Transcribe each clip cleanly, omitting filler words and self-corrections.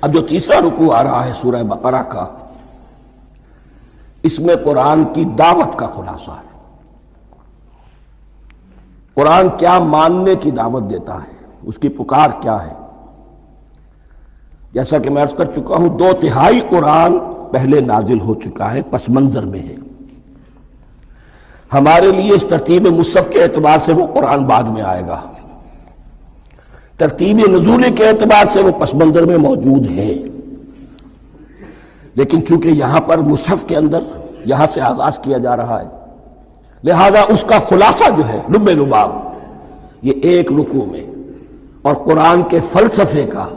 اب جو تیسرا رکوع آ رہا ہے سورہ بقرہ کا، اس میں قرآن کی دعوت کا خلاصہ ہے۔ قرآن کیا ماننے کی دعوت دیتا ہے، اس کی پکار کیا ہے۔ جیسا کہ میں عرض کر چکا ہوں، 2/3 قرآن پہلے نازل ہو چکا ہے، پس منظر میں ہے۔ ہمارے لیے اس ترتیب مصحف کے اعتبار سے وہ قرآن بعد میں آئے گا، ترتیب نزول کے اعتبار سے وہ پس منظر میں موجود ہے، لیکن چونکہ یہاں پر مصحف کے اندر یہاں سے آغاز کیا جا رہا ہے، لہذا اس کا خلاصہ جو ہے لب لباب یہ ایک رکوع میں، اور قرآن کے فلسفے کا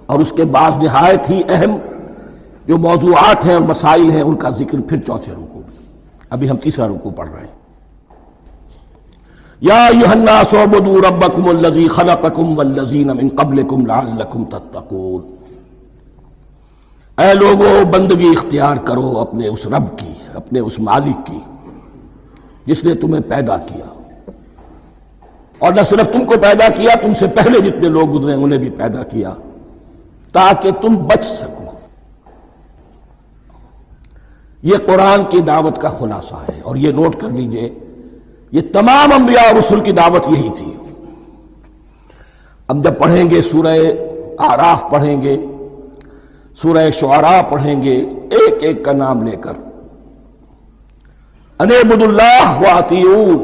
اور اس کے بعض نہایت ہی اہم جو موضوعات ہیں اور مسائل ہیں ان کا ذکر پھر چوتھے رکوع میں۔ ابھی ہم تیسرا رکوع پڑھ رہے ہیں۔ یا ایھا الناس اعبدوا ربکم الذی خلقکم والذین من قبلکم لعلکم تتقون۔ اے لوگو، بندگی اختیار کرو اپنے اس رب کی، اپنے اس مالک کی جس نے تمہیں پیدا کیا، اور نہ صرف تم کو پیدا کیا، تم سے پہلے جتنے لوگ گزرے انہیں بھی پیدا کیا تاکہ تم بچ سکو۔ یہ قرآن کی دعوت کا خلاصہ ہے، اور یہ نوٹ کر لیجئے، یہ تمام انبیاء اور رسل کی دعوت یہی تھی۔ اب جب پڑھیں گے سورہ اعراف پڑھیں گے، سورہ شعراء پڑھیں گے، ایک ایک کا نام لے کر، ان اعبدوا اللہ واطیعون،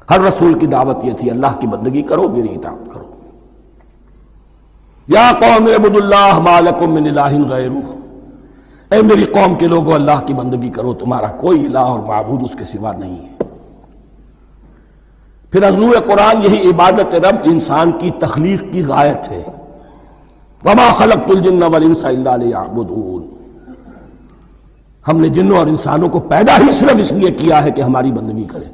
ہر رسول کی دعوت یہ تھی، اللہ کی بندگی کرو، میری اطاعت کرو۔ یا قوم اعبدوا اللہ ما لکم من الہ غیرہ، اے میری قوم کے لوگوں، اللہ کی بندگی کرو، تمہارا کوئی الہ اور معبود اس کے سوا نہیں ہے۔ پھر عضو قرآن یہی عبادت رب انسان کی تخلیق کی غایت ہے، وما خلقت الجن والانس الا لیعبدون، ہم نے جنوں اور انسانوں کو پیدا ہی صرف اس لیے کیا ہے کہ ہماری بندگی کریں۔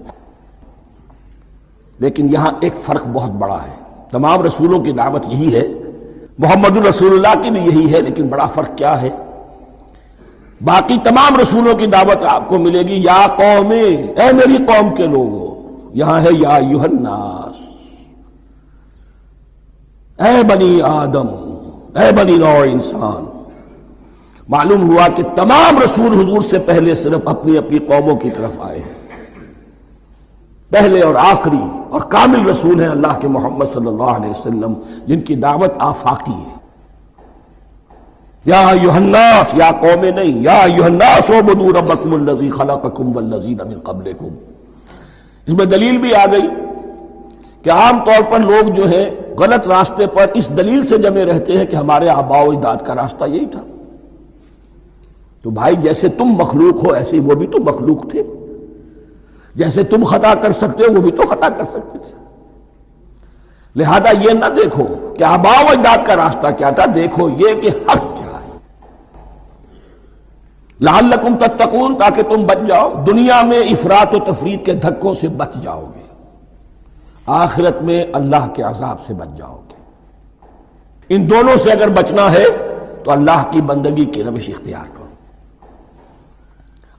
لیکن یہاں ایک فرق بہت بڑا ہے، تمام رسولوں کی دعوت یہی ہے، محمد الرسول اللہ کی بھی یہی ہے، لیکن بڑا فرق کیا ہے؟ باقی تمام رسولوں کی دعوت آپ کو ملے گی یا قوم، اے میری قوم کے لوگوں، یہاں ہے یا ایھا الناس، اے بنی آدم، اے بنی نوع انسان۔ معلوم ہوا کہ تمام رسول حضور سے پہلے صرف اپنی اپنی قوموں کی طرف آئے ہیں، پہلے اور آخری اور کامل رسول ہیں اللہ کے محمد صلی اللہ علیہ وسلم، جن کی دعوت آفاقی ہے۔ یا ایھا الناس، یا قوم نہیں، یا ایھا الناس اعبدوا ربکم الذی خلقکم والذین من قبلکم۔ اس میں دلیل بھی آ گئی کہ عام طور پر لوگ جو ہے غلط راستے پر اس دلیل سے جمے رہتے ہیں کہ ہمارے آباء و اجداد کا راستہ یہی تھا۔ تو بھائی، جیسے تم مخلوق ہو ایسے وہ بھی تو مخلوق تھے، جیسے تم خطا کر سکتے ہو وہ بھی تو خطا کر سکتے تھے۔ لہذا یہ نہ دیکھو کہ آباء و اجداد کا راستہ کیا تھا، دیکھو یہ کہ حق کیا ہے، لعلکم تتقون، تاکہ تم بچ جاؤ، دنیا میں افراط و تفریط کے دھکوں سے بچ جاؤ گے، آخرت میں اللہ کے عذاب سے بچ جاؤ گے۔ ان دونوں سے اگر بچنا ہے تو اللہ کی بندگی کی روش اختیار کرو۔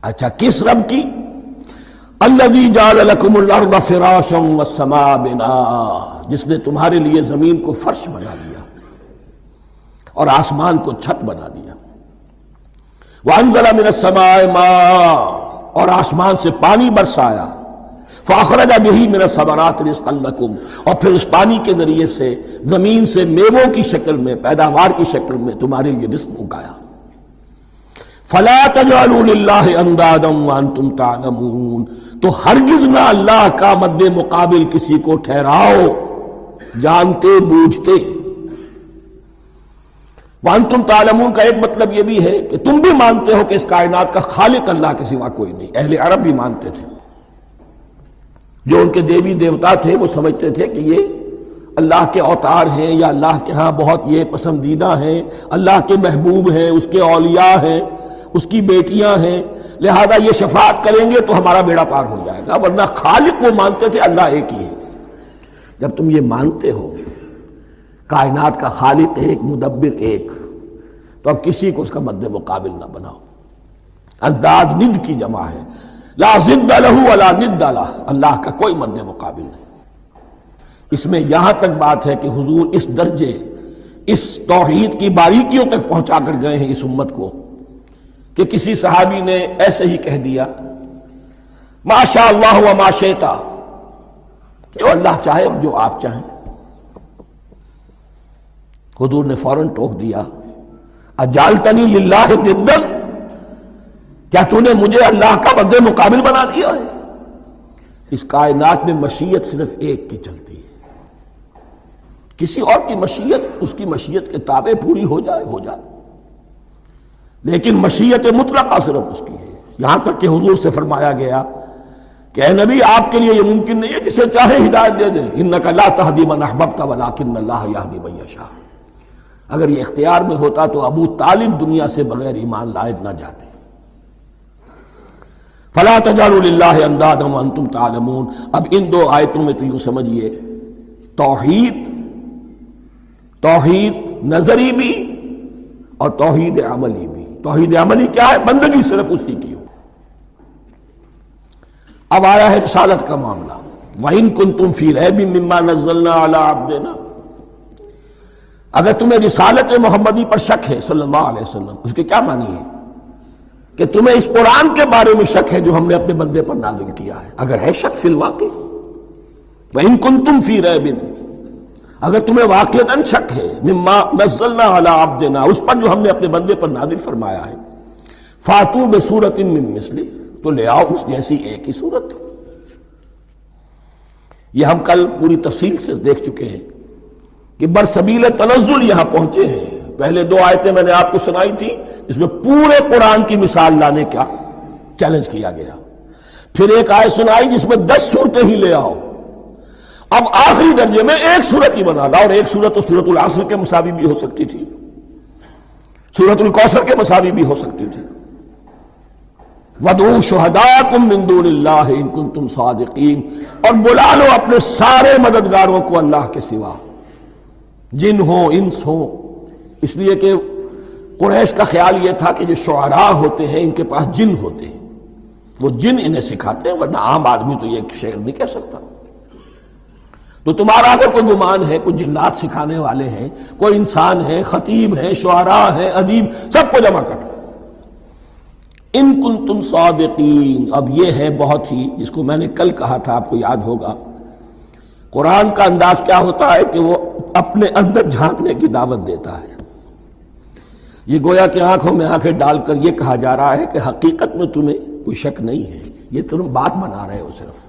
اچھا، کس رب کی؟ الذی جعل لکم الارض فراشا والسماء بناء، جس نے تمہارے لیے زمین کو فرش بنا دیا اور آسمان کو چھت بنا دیا۔ وانزل من السماء ماء، اور آسمان سے پانی برسایا، فاخرج بہ من الثمرات رزقا لکم، اور پھر اس پانی کے ذریعے سے زمین سے میووں کی شکل میں، پیداوار کی شکل میں تمہارے لیے رزق اگایا۔ فلا تجعلوا للہ اندادا وانتم تعلمون، تو ہرگز نہ اللہ کا مد مقابل کسی کو ٹھہراؤ جانتے بوجھتے۔ وانتم تعلمون کا ایک مطلب یہ بھی ہے کہ تم بھی مانتے ہو کہ اس کائنات کا خالق اللہ کے سوا کوئی نہیں۔ اہل عرب بھی مانتے تھے، جو ان کے دیوی دیوتا تھے وہ سمجھتے تھے کہ یہ اللہ کے اوتار ہیں، یا اللہ کے ہاں بہت یہ پسندیدہ ہیں، اللہ کے محبوب ہیں، اس کے اولیاء ہیں، اس کی بیٹیاں ہیں، لہذا یہ شفاعت کریں گے تو ہمارا بیڑا پار ہو جائے گا۔ ورنہ خالق وہ مانتے تھے اللہ ایک ہی ہے۔ جب تم یہ مانتے ہو کائنات کا خالق ایک، مدبر ایک، تو اب کسی کو اس کا مد مقابل نہ بناؤ۔ انداد ند کی جمع ہے، لا ضد لہ ولا ند لہ، اللہ کا کوئی مد مقابل نہیں۔ اس میں یہاں تک بات ہے کہ حضور اس درجے اس توحید کی باریکیوں تک پہنچا کر گئے ہیں اس امت کو کہ کسی صحابی نے ایسے ہی کہہ دیا ما شاء اللہ و ما شئت، جو اللہ چاہے جو آپ چاہیں۔ حضور نے فوراً ٹوک دیا اجعلتنی للہ ندا، کیا تو نے مجھے اللہ کا مد مقابل بنا دیا ہے؟ اس کائنات میں مشیت صرف ایک کی چلتی ہے، کسی اور کی مشیت اس کی مشیت کے تابع پوری ہو جائے ہو جائے، لیکن مشیت مطلقہ صرف اس کی ہے۔ یہاں تک کہ حضور سے فرمایا گیا کہ اے نبی آپ کے لیے یہ ممکن نہیں ہے جسے چاہے ہدایت دے دیں، انک لا تہدی من احببت ولکن اللہ یہدی من یشاء۔ اگر یہ اختیار میں ہوتا تو ابو طالب دنیا سے بغیر ایمان لائے نہ جاتے۔ فلا تجعلوا للہ اندادا وانتم تعلمون۔ اب ان دو آیتوں میں تو یوں سمجھیے توحید نظری بھی اور توحید عملی بھی۔ توحید عملی کیا ہے؟ بندگی صرف اسی کی ہو۔ اب آیا ہے رسالت کا معاملہ، وَإِن كُنتُمْ فِي رَيْبٍ مِّمَّا نَزَّلْنَا عَلَىٰ عَبْدِنَا، اگر تمہیں رسالت محمدی پر شک ہے صلی اللہ علیہ وسلم، اس کے کیا معنی ہے؟ کہ تمہیں اس قرآن کے بارے میں شک ہے جو ہم نے اپنے بندے پر نازل کیا ہے۔ اگر ہے شک فی الواقع، وَإِن كُنتُمْ فِي رَيْبٍ، اگر تمہیں واقعتاً شک ہے مما نزلنا علی عبدنا، اس پر جو ہم نے اپنے بندے پر نازل فرمایا ہے، فاتوا بسورۃ من مثلہ، تو لے آؤ اس جیسی ایک ہی صورت۔ یہ ہم کل پوری تفصیل سے دیکھ چکے ہیں کہ برسبیل تنزل یہاں پہنچے ہیں۔ پہلے دو آیتیں میں نے آپ کو سنائی تھی، اس میں پورے قرآن کی مثال لانے کا چیلنج کیا گیا۔ پھر ایک آیت سنائی جس میں 10 صورتیں ہی لے آؤ۔ اب آخری درجے میں ایک صورت ہی بنا لا، اور ایک صورت تو سورۃ العصر کے مساوی بھی ہو سکتی تھی، سورۃ الکوثر کے مساوی بھی ہو سکتی تھی۔ وَادْعُوا شُهَدَاءَكُم مِّن دُونِ اللَّهِ إِن كُنتُمْ صَادِقِينَ، اور بلا لو اپنے سارے مددگاروں کو اللہ کے سوا، جن ہوں انس ہوں۔ اس لیے کہ قریش کا خیال یہ تھا کہ جو شعراء ہوتے ہیں ان کے پاس جن ہوتے ہیں، وہ جن انہیں سکھاتے ہیں، ورنہ عام آدمی تو یہ شعر نہیں کہہ سکتا۔ تو تمہارا اگر کوئی گمان ہے کوئی جنات سکھانے والے ہیں، کوئی انسان ہے، خطیب ہے، شعراء ہے، ادیب، سب کو جمع کر۔ ان کنتم صادقین، اب یہ ہے بہت ہی، جس کو میں نے کل کہا تھا آپ کو یاد ہوگا، قرآن کا انداز کیا ہوتا ہے کہ وہ اپنے اندر جھانکنے کی دعوت دیتا ہے۔ یہ گویا کہ آنکھوں میں آنکھیں ڈال کر یہ کہا جا رہا ہے کہ حقیقت میں تمہیں کوئی شک نہیں ہے، یہ تم بات بنا رہے ہو صرف۔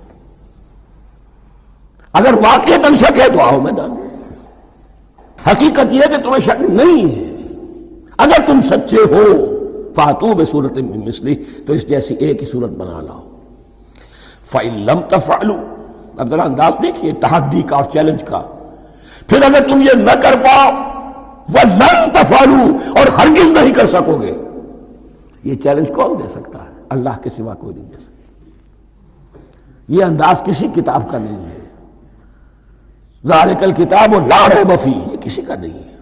اگر واقعتاً شک ہے تو آؤ میدان میں، حقیقت یہ ہے کہ تمہیں شک نہیں ہے۔ اگر تم سچے ہو فاتوا بسورۃ من مثلہ، تو اس جیسی ایک ہی صورت بنا لاؤ۔ فإن لم تفعلوا، اب ذرا انداز دیکھیے تحدی کا اور چیلنج کا، پھر اگر تم یہ نہ کر پاؤ وَلَن تَفْعَلُوا، اور ہرگز نہیں کر سکو گے، یہ چیلنج کون دے سکتا ہے؟ اللہ کے سوا کوئی نہیں دے سکتا۔ یہ انداز کسی کتاب کا نہیں ہے، ذَلِكَ الْكِتَابُ لَا رَيْبَ فِيهِ، یہ کسی کا نہیں ہے۔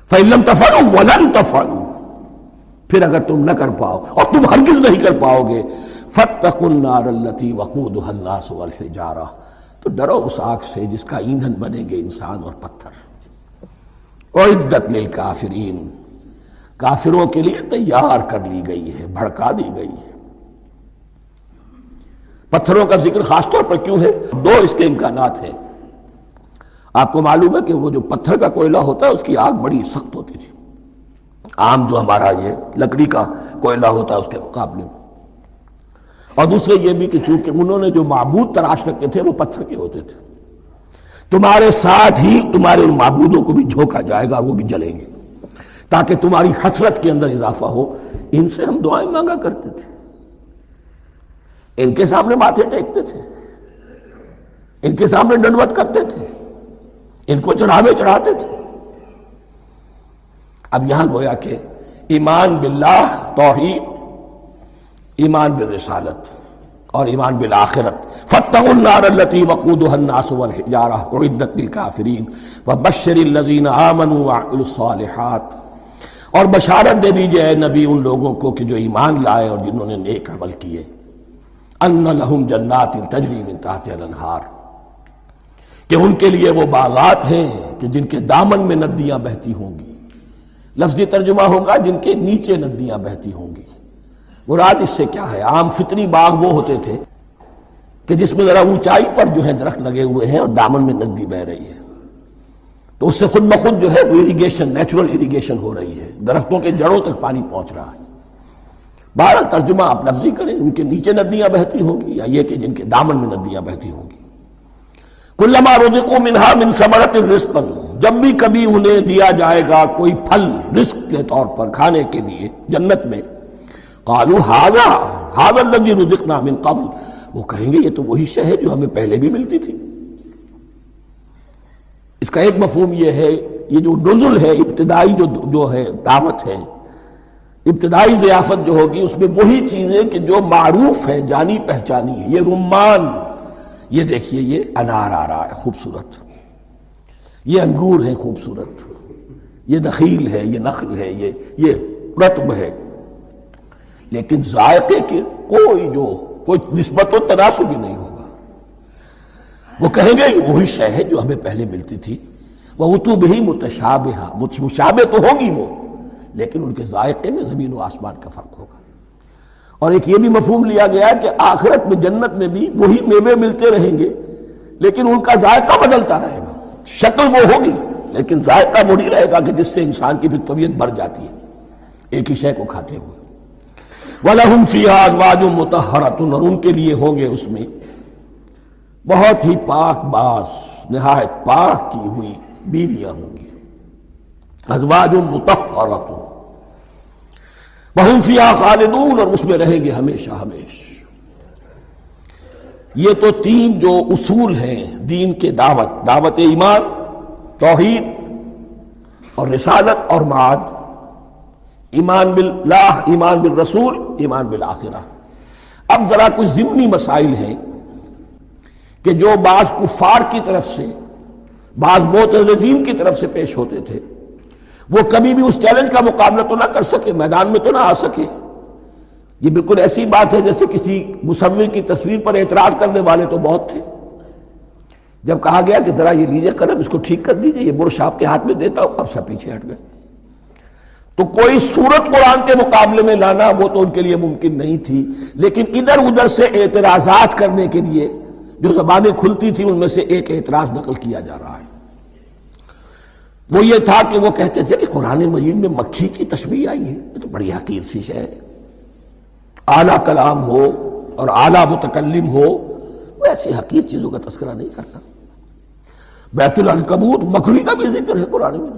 فَإِن لَمْ تَفْعَلُوا وَلَن تَفْعَلُوا، پھر اگر تم نہ کر پاؤ اور تم ہرگز نہیں کر پاؤ گے، فَاتَّقُوا النَّارَ الَّتِي وَقُودُهَا النَّاسُ وَالْحِجَارَةُ، تو ڈرو اس آگ سے جس کا ایندھن بنیں گے انسان اور پتھر۔ اعدت للکافرین، کافروں کے لیے تیار کر لی گئی ہے، بھڑکا دی گئی ہے۔ پتھروں کا ذکر خاص طور پر کیوں ہے؟ دو اس کے امکانات ہیں۔ آپ کو معلوم ہے کہ وہ جو پتھر کا کوئلہ ہوتا ہے اس کی آگ بڑی سخت ہوتی تھی، عام جو ہمارا یہ لکڑی کا کوئلہ ہوتا ہے اس کے مقابلے میں۔ اور دوسرے یہ بھی کہ چونکہ انہوں نے جو معبود تراش رکھے تھے وہ پتھر کے ہوتے تھے، تمہارے ساتھ ہی تمہارے ان معبودوں کو بھی جھونکا جائے گا اور وہ بھی جلیں گے، تاکہ تمہاری حسرت کے اندر اضافہ ہو۔ ان سے ہم دعائیں مانگا کرتے تھے، ان کے سامنے ماتھے ٹیکتے تھے، ان کے سامنے ڈنڈوت کرتے تھے، ان کو چڑھاوے چڑھاتے تھے۔ اب یہاں گویا کہ ایمان باللہ توحید، ایمان بالرسالت اور ایمان بالآخرت، فاتقوا النار التي وقودها الناس والحجارة اعدت للكافرین وبشر الذین آمنوا وعملوا الصالحات، اور بشارت دے دیجئے اے نبی ان لوگوں کو کہ جو ایمان لائے اور جنہوں نے نیک عمل کیے، ان لہم جنات تجری من تحتها الانہار، کہ ان کے لیے وہ باغات ہیں کہ جن کے دامن میں ندیاں بہتی ہوں گی. لفظی ترجمہ ہوگا جن کے نیچے ندیاں بہتی ہوں گی. مراد اس سے کیا ہے؟ عام فطری باغ وہ ہوتے تھے کہ جس میں ذرا اونچائی پر جو ہے درخت لگے ہوئے ہیں اور دامن میں ندی بہ رہی ہے، تو اس سے خود بخود جو ہے وہ اریگیشن، نیچرل اریگیشن ہو رہی ہے، درختوں کے جڑوں تک پانی پہنچ رہا ہے. بہرحال ترجمہ آپ لفظی کریں، ان کے نیچے ندیاں بہتی ہوں گی یا یہ کہ جن کے دامن میں ندیاں بہتی ہوں گی. کلما رزقوا منہا من ثمرۃ رزقا، جب بھی کبھی انہیں دیا جائے گا کوئی پھل رزق کے طور پر کھانے کے لیے جنت میں، قالوا ھذا الذی رزقنا من قبل، وہ کہیں گے یہ تو وہی شے ہے جو ہمیں پہلے بھی ملتی تھی. اس کا ایک مفہوم یہ ہے، یہ جو نزل ہے ابتدائی جو ہے دعوت ہے، ابتدائی ضیافت جو ہوگی اس میں وہی چیزیں کہ جو معروف ہے، جانی پہچانی ہے. یہ رمان، یہ دیکھیے یہ انار آ رہا ہے خوبصورت، یہ انگور ہے خوبصورت، یہ نخیل ہے، یہ نخل ہے، یہ رطب ہے، لیکن ذائقے کے کوئی نسبت و تناسب ہی نہیں ہوگا. وہ کہیں گے یہ وہی شے ہے جو ہمیں پہلے ملتی تھی. وَأُتُوا بِهِ مُتَشَابِهًا، مشابہ تو ہوگی وہ، لیکن ان کے ذائقے میں زمین و آسمان کا فرق ہوگا. اور ایک یہ بھی مفہوم لیا گیا کہ آخرت میں جنت میں بھی وہی میوے ملتے رہیں گے، لیکن ان کا ذائقہ بدلتا رہے گا. شکل وہ ہوگی لیکن ذائقہ وہی رہے گا کہ جس سے انسان کی بھی طبیعت بھر جاتی ہے ایک ہی شے کو کھاتے ہوئے. وَلَهُمْ فِيهَا أَزْوَاجٌ مُطَهَّرَةٌ، اور ان کے لیے ہوں گے اس میں بہت ہی پاک باز، نہایت پاک کی ہوئی بیویاں ہوں گی. أَزْوَاجٌ مُطَهَّرَةٌ وَهُمْ فِيهَا خَالِدُونَ، اور اس میں رہیں گے ہمیشہ ہمیش. یہ تو تین جو اصول ہیں دین کے دعوت ایمان، توحید اور رسالت اور معاد، ایمان باللہ، ایمان بالرسول، ایمان بالآخرہ. اب ذرا کچھ ضمنی مسائل ہیں کہ جو بعض کفار کی طرف سے، بعض معتزلین کی طرف سے پیش ہوتے تھے، وہ کبھی بھی اس چیلنج کا مقابلہ تو نہ کر سکے، میدان میں تو نہ آ سکے. یہ بالکل ایسی بات ہے جیسے کسی مصور کی تصویر پر اعتراض کرنے والے تو بہت تھے. جب کہا گیا کہ ذرا یہ لیجیے قلم، اس کو ٹھیک کر دیجیے، یہ برش آپ کے ہاتھ میں دیتا ہوں، اب سب پیچھے ہٹ گئے. تو کوئی صورت قرآن کے مقابلے میں لانا وہ تو ان کے لیے ممکن نہیں تھی، لیکن ادھر ادھر سے اعتراضات کرنے کے لیے جو زبانیں کھلتی تھی ان میں سے ایک اعتراض نقل کیا جا رہا ہے. وہ یہ تھا کہ وہ کہتے تھے کہ قرآن مجید میں مکھی کی تشبیہ آئی ہے، یہ تو بڑی حقیر سی شے ہے. اعلیٰ کلام ہو اور اعلیٰ متکلم ہو وہ ایسی حقیر چیزوں کا تذکرہ نہیں کرتا. بیت العنکبوت، مکڑی کا بھی ذکر ہے قرآن میں،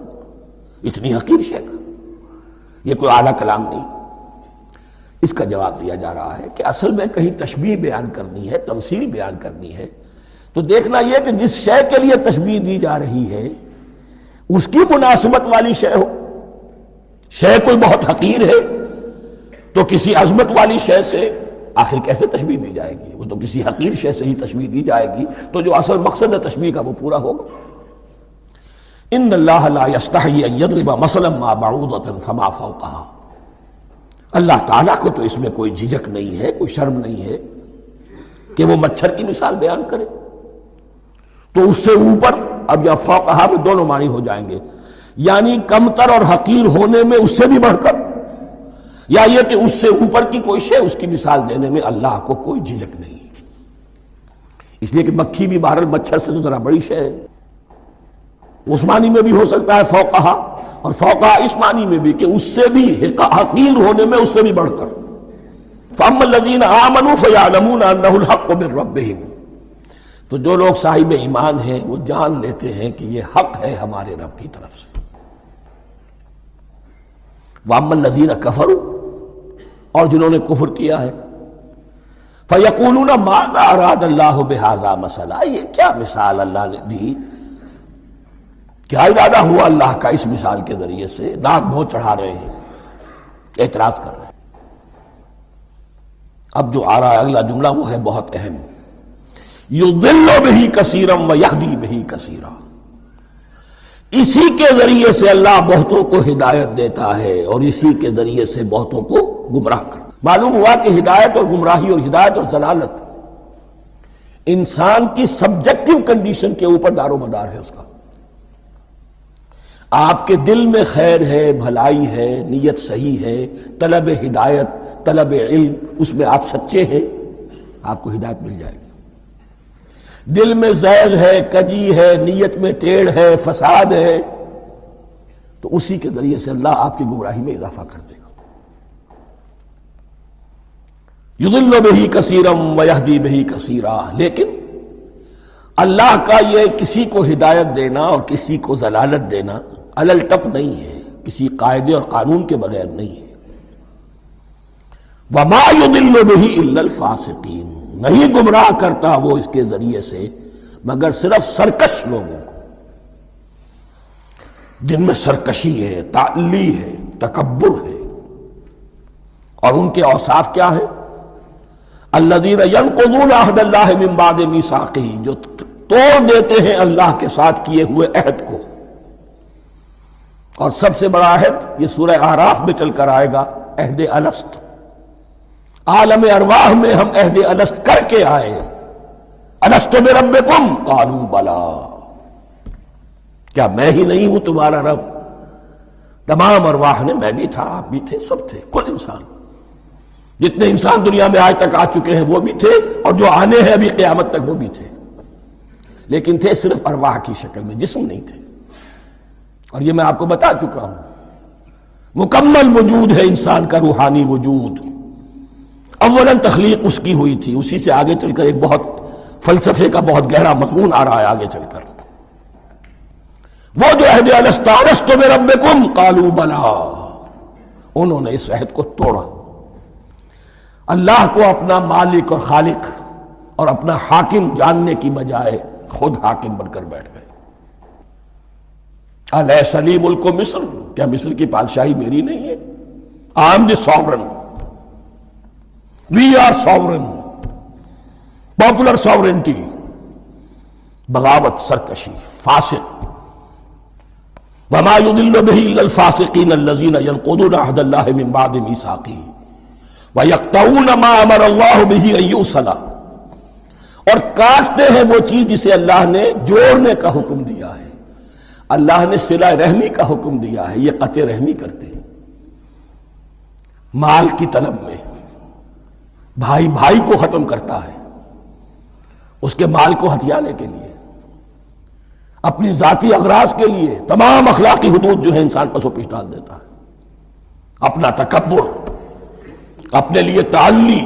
اتنی حقیر شے کا، یہ کوئی اعلیٰ کلام نہیں. اس کا جواب دیا جا رہا ہے کہ اصل میں کہیں تشبیہ بیان کرنی ہے، تمثیل بیان کرنی ہے، تو دیکھنا یہ کہ جس شے کے لیے تشبیہ دی جا رہی ہے اس کی مناسبت والی شے ہو. شے کوئی بہت حقیر ہے تو کسی عظمت والی شے سے آخر کیسے تشبیہ دی جائے گی؟ وہ تو کسی حقیر شے سے ہی تشبیہ دی جائے گی تو جو اصل مقصد ہے تشبیہ کا وہ پورا ہوگا. ان اللہ لا یستحیی ان یضرب مثلا ما بعوضۃ فما فوقہا، اللہ تعالیٰ کو تو اس میں کوئی جھجک نہیں ہے، کوئی شرم نہیں ہے کہ وہ مچھر کی مثال بیان کرے. تو اس سے اوپر، اب یا فوقہا میں دونوں معنی ہو جائیں گے، یعنی کمتر اور حقیر ہونے میں اس سے بھی بڑھ کر، یا یہ کہ اس سے اوپر کی کوئی شے اس کی مثال دینے میں اللہ کو کوئی جھجک نہیں. اس لیے کہ مکھی بھی بہرحال مچھر سے تو ذرا بڑی شے ہے. اس معنی میں بھی ہو سکتا ہے فوقہا، اور فوقہا اس معنی میں بھی کہ اس سے بھی حقیر ہونے میں اس سے بھی بڑھ کر. فَأَمَّا الَّذِينَ آمَنُوا فَيَعْلَمُونَ أَنَّهُ الْحَقُّ مِن رَّبِّهِمْ، تو جو لوگ صاحب ایمان ہیں وہ جان لیتے ہیں کہ یہ حق ہے ہمارے رب کی طرف سے. وَأَمَّا الَّذِينَ كَفَرُوا، اور جنہوں نے کفر کیا ہے، فَيَقُولُونَ مَاذَا أَرَادَ اللَّهُ بِهَذَا مَثَلًا، یہ کیا مثال اللہ نے دی، کیا ارادہ ہوا اللہ کا اس مثال کے ذریعے سے. ناک بھو چڑھا رہے ہیں، اعتراض کر رہے ہیں. اب جو آ رہا ہے اگلا جملہ وہ ہے بہت اہم، یضل بہ کثیرا ویہدی بہ کثیرا، اسی کے ذریعے سے اللہ بہتوں کو ہدایت دیتا ہے اور اسی کے ذریعے سے بہتوں کو گمراہ کرتا. معلوم ہوا کہ ہدایت اور گمراہی اور ہدایت اور ضلالت انسان کی سبجیکٹو کنڈیشن کے اوپر دار و مدار ہے اس کا. آپ کے دل میں خیر ہے، بھلائی ہے، نیت صحیح ہے، طلب ہدایت، طلب علم، اس میں آپ سچے ہیں، آپ کو ہدایت مل جائے گی. دل میں زیغ ہے، کجی ہے، نیت میں ٹیڑھ ہے، فساد ہے، تو اسی کے ذریعے سے اللہ آپ کی گمراہی میں اضافہ کر دے گا. یضل بہ کثیرا ویہدی بہ کثیرا. لیکن اللہ کا یہ کسی کو ہدایت دینا اور کسی کو ضلالت دینا علل ٹپ نہیں ہے، کسی قاعدے اور قانون کے بغیر نہیں ہے. وما یضل بہ الا الفاسقین. نہیں گمراہ کرتا وہ اس کے ذریعے سے مگر صرف سرکش لوگوں کو، جن میں سرکشی ہے، تعلی ہے، تکبر ہے. اور ان کے اوصاف کیا ہے؟ الذین ینقضون عہد اللہ من بعد میثاقہ. جو توڑ دیتے ہیں اللہ کے ساتھ کیے ہوئے عہد کو. اور سب سے بڑا عہد یہ سورہ اعراف میں چل کر آئے گا، عہد الست. عالم ارواح میں ہم عہد الست کر کے آئے. الست بربکم قالوا بلا. کیا میں ہی نہیں ہوں تمہارا رب؟ تمام ارواح نے میں بھی تھا، آپ بھی تھے، سب تھے، کل انسان. جتنے انسان دنیا میں آج تک آ چکے ہیں وہ بھی تھے، اور جو آنے ہیں ابھی قیامت تک وہ بھی تھے. لیکن تھے صرف ارواح کی شکل میں، جسم نہیں تھے. اور یہ میں آپ کو بتا چکا ہوں، مکمل وجود ہے انسان کا روحانی وجود. اولاً تخلیق اس کی ہوئی تھی، اسی سے آگے چل کر ایک بہت فلسفے کا بہت گہرا مضمون آ رہا ہے آگے چل کر. وہ جو عہد الست الست بربکم قالوا بلا، انہوں نے اس عہد کو توڑا. اللہ کو اپنا مالک اور خالق اور اپنا حاکم جاننے کی بجائے خود حاکم بن کر بیٹھ گئے. الیس لی ملک مصر. کیا مصر کی بادشاہی میری نہیں ہے؟ I am the sovereign. We are sovereign. Popular sovereignty. بغاوت، سرکشی، فاسق. وما يضل به الا الفاسقين الذين ينقضون عهد الله من بعد ميثاقه وَيَقْطَعُونَ مَا أَمَرَ اللَّهُ بِهِ أَن يُوصَلَ. اور کاٹتے ہیں وہ چیز جسے اللہ نے جوڑنے کا حکم دیا ہے. اللہ نے صلہ رحمی کا حکم دیا ہے، یہ قطع رحمی کرتے ہیں. مال کی طلب میں بھائی بھائی کو ختم کرتا ہے، اس کے مال کو ہتھیانے کے لیے، اپنی ذاتی اغراض کے لیے تمام اخلاقی حدود جو ہے انسان پس و پیش ڈال دیتا ہے. اپنا تکبر، اپنے لیے تعلی.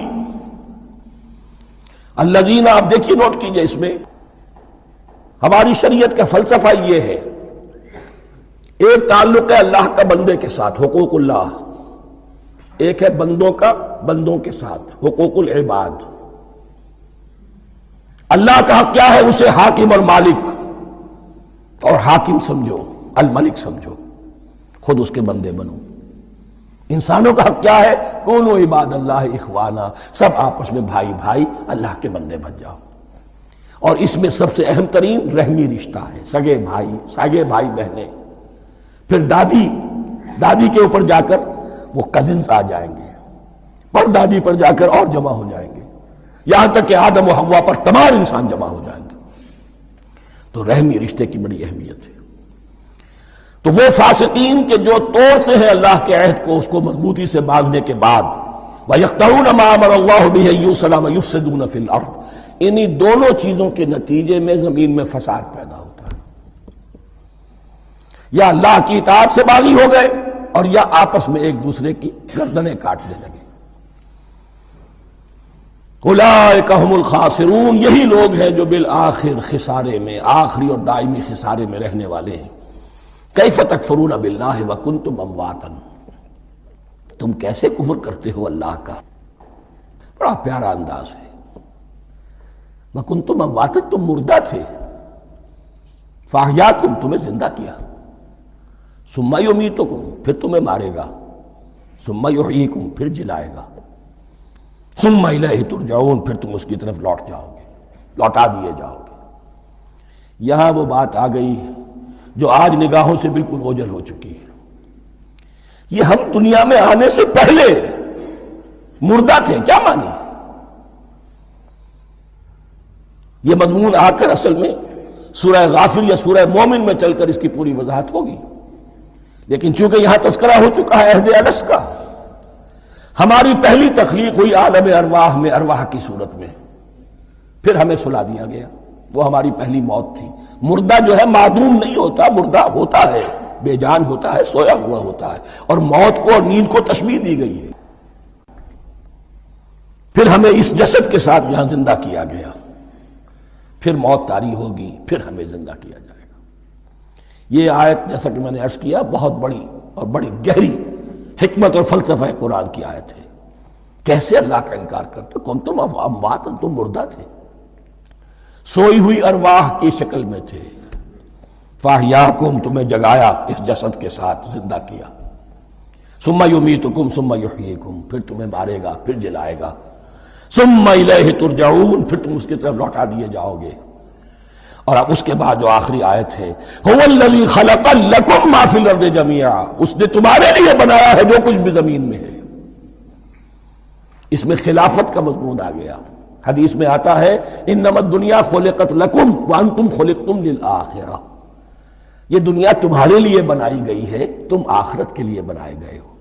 الذین، آپ دیکھیے نوٹ کیجئے، اس میں ہماری شریعت کا فلسفہ یہ ہے. ایک تعلق ہے اللہ کا بندے کے ساتھ، حقوق اللہ. ایک ہے بندوں کا بندوں کے ساتھ، حقوق العباد. اللہ کا حق کیا ہے؟ اسے حاکم اور مالک، اور حاکم سمجھو، الملک سمجھو، خود اس کے بندے بنو. انسانوں کا حق کیا ہے؟ کونوا عباد اللہ اخوانا. سب آپس میں بھائی بھائی اللہ کے بندے بن جاؤ. اور اس میں سب سے اہم ترین رحمی رشتہ ہے، سگے بھائی، سگے بھائی بہنیں. پھر دادی کے اوپر جا کر وہ کزنز آ جائیں گے، پر دادی پر جا کر اور جمع ہو جائیں گے، یہاں تک کہ آدم و حوا پر تمام انسان جمع ہو جائیں گے. تو رحمی رشتے کی بڑی اہمیت ہے. تو وہ فاسقین کے جو توڑتے ہیں اللہ کے عہد کو، اس کو مضبوطی سے باندھنے کے بعد، وَيَقْطَعُونَ مَا أَمَرَ اللَّهُ بِهِ أَن يُوصَلَ وَيُفْسِدُونَ فِي الْأَرْضِ. انہی دونوں چیزوں کے نتیجے میں زمین میں فساد پیدا ہوتا ہے. یا اللہ کی اطاعت سے باغی ہو گئے، اور یا آپس میں ایک دوسرے کی گردنیں کاٹنے لگے. اولئک ھم الخاسرون. یہی لوگ ہیں جو بالآخر خسارے میں، آخری اور دائمی خسارے میں رہنے والے ہیں. کیف تکفرون باللہ وکنتم امواتا. تم کیسے کفر کرتے ہو اللہ کا؟ بڑا پیارا انداز ہے. وکنتم امواتا، تم مردہ تھے، فاحیاکم، تمہیں زندہ کیا. ثم یمیتکم، پھر تمہیں مارے گا. ثم یحییکم، پھر جلائے گا. ثم الیہ ترجعون، پھر تم اس کی طرف لوٹ جاؤ گے، لوٹا دیے جاؤ گے. یہاں وہ بات آ گئی جو آج نگاہوں سے بالکل اوجھل ہو چکی ہے. یہ ہم دنیا میں آنے سے پہلے مردہ تھے، کیا مانی؟ یہ مضمون آ کر اصل میں سورہ غافر یا سورہ مومن میں چل کر اس کی پوری وضاحت ہوگی، لیکن چونکہ یہاں تذکرہ ہو چکا ہے عہد الست کا، ہماری پہلی تخلیق ہوئی عالم ارواح میں، ارواح کی صورت میں، پھر ہمیں سلا دیا گیا، وہ ہماری پہلی موت تھی۔ مردہ جو ہے معدوم نہیں ہوتا، مردہ ہوتا ہے، بے جان ہوتا ہے، سویا ہوا ہوتا ہے، اور موت کو اور نیند کو تشبیہ دی گئی ہے۔ پھر ہمیں اس جسد کے ساتھ یہاں زندہ کیا گیا، پھر موت طاری ہوگی، پھر ہمیں زندہ کیا جائے گا۔ یہ آیت جیسا کہ میں نے عرض کیا بہت بڑی اور بڑی گہری حکمت اور فلسفہ قرآن کی آیت ہے۔ کیسے اللہ کا انکار کرتے؟ کنتم اموات، تم مردہ تھے، سوئی ہوئی ارواح کی شکل میں تھے، فاحیاکم، تمہیں جگایا اس جسد کے ساتھ زندہ کیا، ثم یمیتکم ثم یحییکم، پھر تمہیں مارے گا، پھر جلائے گا، ثم الیہ ترجعون، پھر تم اس کی طرف لوٹا دیے جاؤ گے۔ اور اب اس کے بعد جو آخری آیت ہے، هو الذی خلق لکم ما فی الارض جمیعا، اس نے تمہارے لیے بنایا ہے جو کچھ بھی زمین میں ہے۔ اس میں خلافت کا مضمون آ گیا۔ حدیث میں آتا ہے انما الدنیا خلقت لکم وانتم خلقتم للآخرہ، یہ دنیا تمہارے لیے بنائی گئی ہے، تم آخرت کے لیے بنائے گئے ہو۔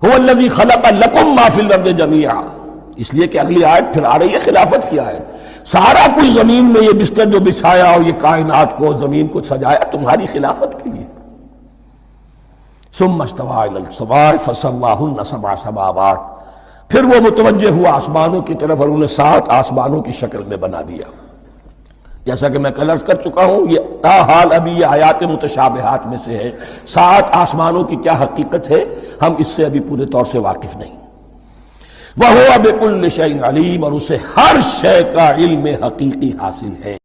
هو الذی خلق لکم ما فی الارض جمیعا، اس لیے کہ اگلی آیت پھر آ رہی ہے خلافت کی آیت۔ سارا کچھ زمین میں یہ بستر جو بچھایا اور یہ کائنات کو، زمین کو سجایا تمہاری خلافت کے لیے۔ ثم استوى الى السماء فسواهن سبع سماوات، پھر وہ متوجہ ہوا آسمانوں کی طرف اور انہیں 7 آسمانوں کی شکل میں بنا دیا۔ جیسا کہ میں کل عرض کر چکا ہوں، یہ تاحال ابھی یہ آیات متشابہات میں سے ہے۔ 7 آسمانوں کی کیا حقیقت ہے ہم اس سے ابھی پورے طور سے واقف نہیں۔ وَهُوَ بِكُلِّ شَيْءٍ عَلِيمٌ، اور اسے ہر شے کا علم حقیقی حاصل ہے۔